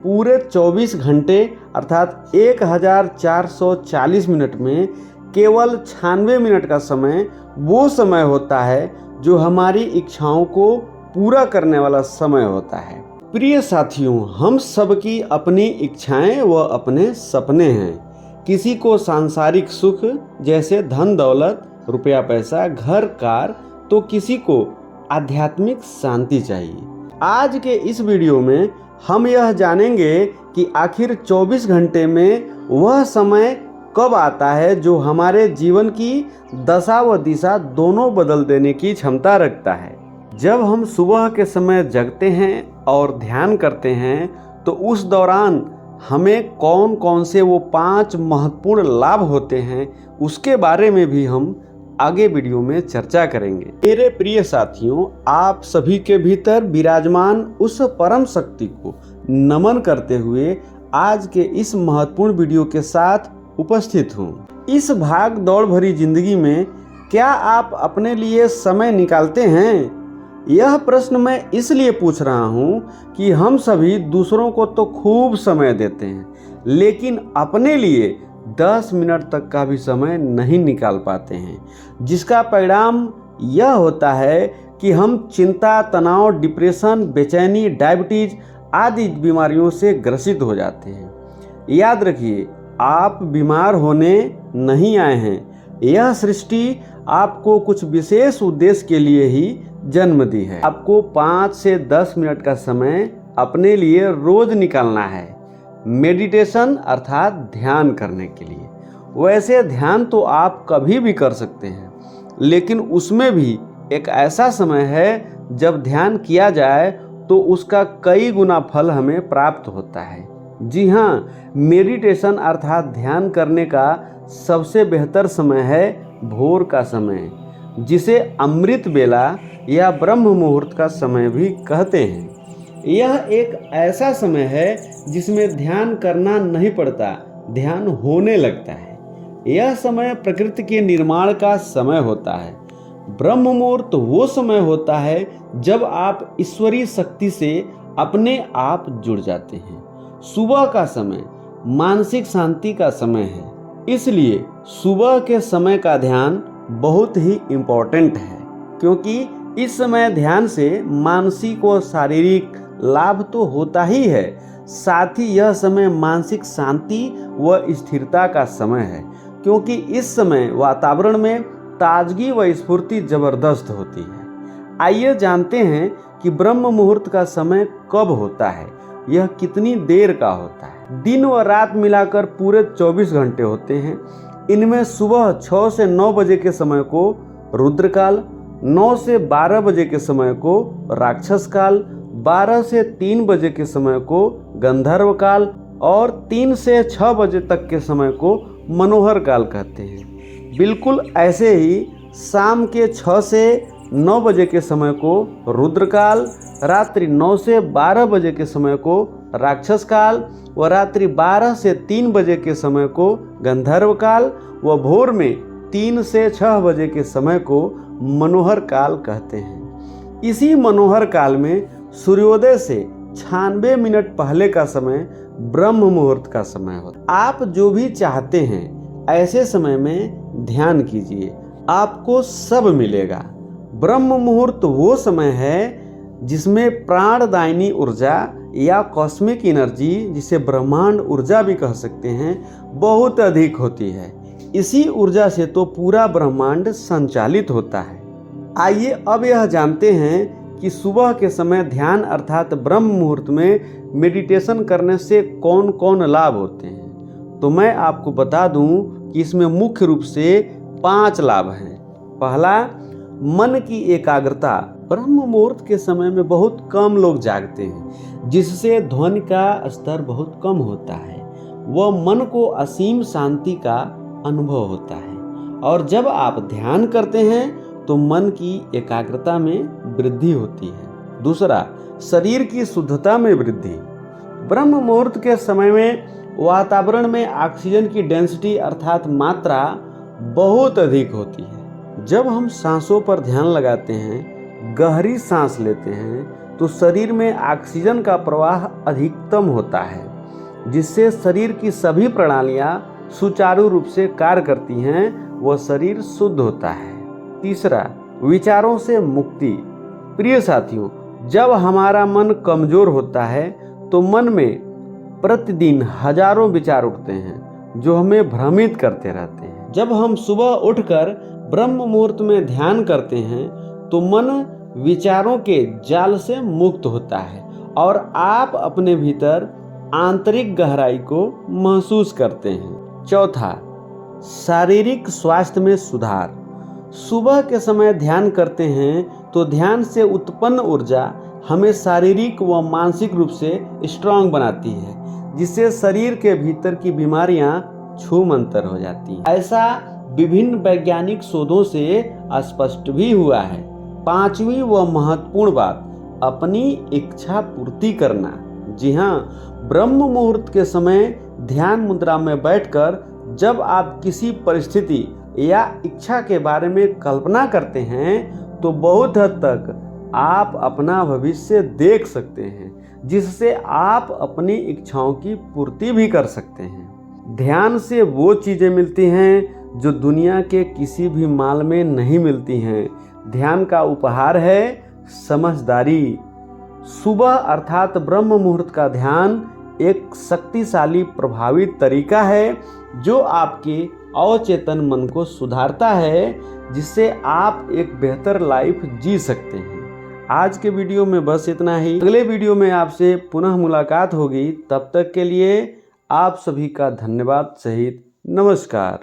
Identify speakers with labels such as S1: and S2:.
S1: पूरे 24 घंटे अर्थात 1440 मिनट में केवल 96 मिनट का समय वो समय होता है जो हमारी इच्छाओं को पूरा करने वाला समय होता है। प्रिय साथियों, हम सबकी अपनी इच्छाएं व अपने सपने हैं। किसी को सांसारिक सुख जैसे धन दौलत, रुपया पैसा, घर कार, तो किसी को आध्यात्मिक शांति चाहिए। आज के इस वीडियो में हम यह जानेंगे कि आखिर 24 घंटे में वह समय कब आता है जो हमारे जीवन की दशा व दिशा दोनों बदल देने की क्षमता रखता है। जब हम सुबह के समय जगते हैं और ध्यान करते हैं तो उस दौरान हमें कौन कौन से वो 5 महत्वपूर्ण लाभ होते हैं, उसके बारे में भी हम आगे वीडियो में चर्चा करेंगे। मेरे प्रिय साथियों, आप सभी के भीतर विराजमान उस परम शक्ति को नमन करते हुए आज के इस महत्वपूर्ण वीडियो के साथ उपस्थित हूँ। इस भाग दौड़ भरी जिंदगी में क्या आप अपने लिए समय निकालते हैं? यह प्रश्न मैं इसलिए पूछ रहा हूँ कि हम सभी दूसरों को तो खूब समय देते हैं, लेकिन अपने लिए 10 मिनट तक का भी समय नहीं निकाल पाते हैं, जिसका परिणाम यह होता है कि हम चिंता, तनाव, डिप्रेशन, बेचैनी, डायबिटीज आदि बीमारियों से ग्रसित हो जाते हैं। याद रखिए, आप बीमार होने नहीं आए हैं। यह सृष्टि आपको कुछ विशेष उद्देश्य के लिए ही जन्म दी है। आपको 5 से 10 मिनट का समय अपने लिए रोज निकालना है, मेडिटेशन अर्थात ध्यान करने के लिए। वैसे ध्यान तो आप कभी भी कर सकते हैं, लेकिन उसमें भी एक ऐसा समय है जब ध्यान किया जाए तो उसका कई गुना फल हमें प्राप्त होता है। जी हाँ, मेडिटेशन अर्थात ध्यान करने का सबसे बेहतर समय है भोर का समय, जिसे अमृत बेला या ब्रह्म मुहूर्त का समय भी कहते हैं। यह एक ऐसा समय है जिसमें ध्यान करना नहीं पड़ता, ध्यान होने लगता है। यह समय प्रकृति के निर्माण का समय होता है। ब्रह्म मुहूर्त वो समय होता है जब आप ईश्वरीय शक्ति से अपने आप जुड़ जाते हैं। सुबह का समय मानसिक शांति का समय है, इसलिए सुबह के समय का ध्यान बहुत ही इम्पोर्टेंट है, क्योंकि इस समय ध्यान से मानसिक और शारीरिक लाभ तो होता ही है, साथ ही यह समय मानसिक शांति व स्थिरता का समय है, क्योंकि इस समय वातावरण में ताजगी व स्फूर्ति जबरदस्त होती है। आइए जानते हैं कि ब्रह्म मुहूर्त का समय कब होता है, यह कितनी देर का होता है। दिन व रात मिलाकर पूरे 24 घंटे होते हैं। इनमें सुबह 6 से 9 बजे के समय को रुद्रकाल, 9 से 12 बजे के समय को राक्षस काल, 12 से 3 बजे के समय को गंधर्व काल और 3 से 6 बजे तक के समय को मनोहर काल कहते हैं। बिल्कुल ऐसे ही शाम के 6 से 9 बजे के समय को रुद्रकाल, रात्रि 9 से 12 बजे के समय को राक्षस काल व रात्रि 12 से 3 बजे के समय को गंधर्व काल व भोर में 3 से 6 बजे के समय को मनोहर काल कहते हैं। इसी मनोहर काल में सूर्योदय से 96 मिनट पहले का समय ब्रह्म मुहूर्त का समय होता है। आप जो भी चाहते हैं ऐसे समय में ध्यान कीजिए, आपको सब मिलेगा। ब्रह्म मुहूर्त वो समय है जिसमें प्राणदायिनी ऊर्जा या कॉस्मिक एनर्जी, जिसे ब्रह्मांड ऊर्जा भी कह सकते हैं, बहुत अधिक होती है। इसी ऊर्जा से तो पूरा ब्रह्मांड संचालित होता है। आइए अब यह जानते हैं कि सुबह के समय ध्यान अर्थात ब्रह्म मुहूर्त में मेडिटेशन करने से कौन कौन लाभ होते हैं। तो मैं आपको बता दूं कि इसमें मुख्य रूप से 5 लाभ हैं। पहला, मन की एकाग्रता। ब्रह्म मुहूर्त के समय में बहुत कम लोग जागते हैं, जिससे ध्वनि का स्तर बहुत कम होता है। वह मन को असीम शांति का अनुभव होता है, और जब आप ध्यान करते हैं तो मन की एकाग्रता में वृद्धि होती है। दूसरा, शरीर की शुद्धता में वृद्धि। ब्रह्म मुहूर्त के समय में वातावरण में ऑक्सीजन की डेंसिटी अर्थात मात्रा बहुत अधिक होती है। जब हम सांसों पर ध्यान लगाते हैं, गहरी सांस लेते हैं, तो शरीर में ऑक्सीजन का प्रवाह अधिकतम होता है, जिससे शरीर की सभी प्रणालियां सुचारू रूप से कार्य करती हैं, वह शरीर शुद्ध होता है। तीसरा, विचारों से मुक्ति। प्रिय साथियों, जब हमारा मन कमजोर होता है तो मन में प्रतिदिन हजारों विचार उठते हैं जो हमें भ्रमित करते रहते हैं। जब हम सुबह उठकर ब्रह्म मुहूर्त में ध्यान करते हैं तो मन विचारों के जाल से मुक्त होता है और आप अपने भीतर आंतरिक गहराई को महसूस करते हैं। चौथा, शारीरिक स्वास्थ्य में सुधार। सुबह के समय ध्यान करते हैं तो ध्यान से उत्पन्न ऊर्जा हमें शारीरिक व मानसिक रूप से स्ट्रांग बनाती है, जिससे शरीर के भीतर की बीमारियां छूमंतर हो जाती हैं। ऐसा विभिन्न वैज्ञानिक शोधों से स्पष्ट भी हुआ है। पांचवी व महत्वपूर्ण बात, अपनी इच्छा पूर्ति करना। जी हाँ, ब्रह्म मुहूर्त के समय ध्यान मुद्रा में बैठकर जब आप किसी परिस्थिति या इच्छा के बारे में कल्पना करते हैं तो बहुत हद तक आप अपना भविष्य देख सकते हैं, जिससे आप अपनी इच्छाओं की पूर्ति भी कर सकते हैं। ध्यान से वो चीज़ें मिलती हैं जो दुनिया के किसी भी माल में नहीं मिलती हैं। ध्यान का उपहार है समझदारी। सुबह अर्थात ब्रह्म मुहूर्त का ध्यान एक शक्तिशाली प्रभावी तरीका है जो आपके अवचेतन मन को सुधारता है, जिससे आप एक बेहतर लाइफ जी सकते हैं। आज के वीडियो में बस इतना ही। अगले वीडियो में आपसे पुनः मुलाकात होगी। तब तक के लिए आप सभी का धन्यवाद सहित नमस्कार।